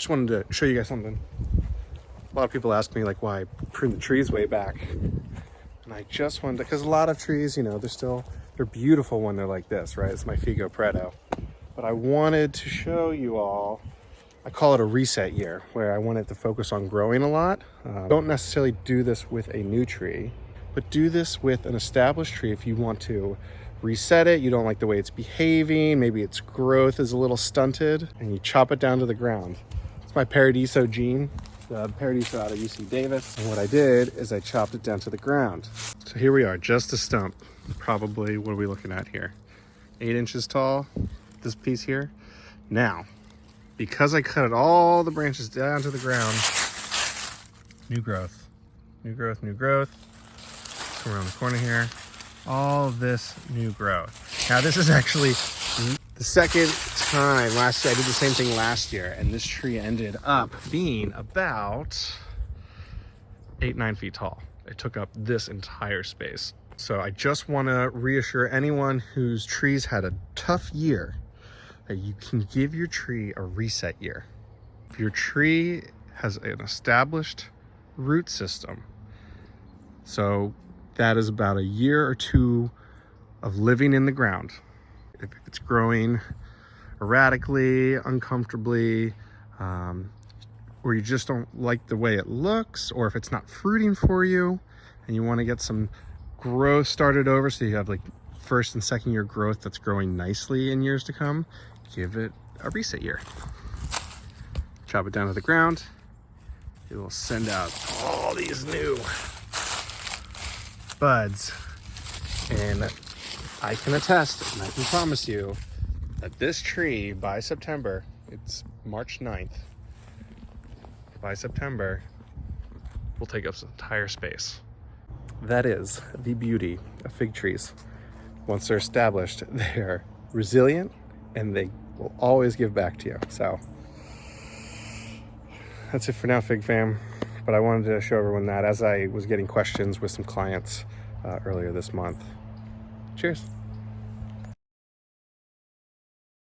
just wanted to show you guys something. A lot of people ask me like why I prune the trees way back. And I just wanted to, because a lot of trees, you know, they're beautiful when they're like this, right? It's my Figo Preto. But I wanted to show you all, I call it a reset year, where I wanted to focus on growing a lot. Don't necessarily do this with a new tree, but do this with an established tree if you want to reset it. You don't like the way it's behaving, maybe its growth is a little stunted, and you chop it down to the ground. It's my Paradiso gene, the Paradiso out of UC Davis. And what I did is I chopped it down to the ground. So here we are, just a stump. Probably, what are we looking at here? 8 inches tall, this piece here. Now, because I cut all the branches down to the ground, new growth, new growth, new growth. Come around the corner here, all of this new growth. Now this is actually the second time. Last year I did the same thing last year, and this tree ended up being about 8-9 feet tall. It took up this entire space. So I just want to reassure anyone whose trees had a tough year that you can give your tree a reset year. If your tree has an established root system, so that is about a year or two of living in the ground. If it's growing erratically, uncomfortably, or you just don't like the way it looks, or if it's not fruiting for you and you want to get some growth started over so you have like first and second year growth that's growing nicely in years to come, give it a reset year. Chop it down to the ground. It will send out all these new buds, and I can attest and I can promise you that this tree by September, it's March 9th, by September will take up some entire space. That is the beauty of fig trees. Once they're established, they're resilient and they will always give back to you. So that's it for now, Fig Fam. But I wanted to show everyone that as I was getting questions with some clients earlier this month. Cheers.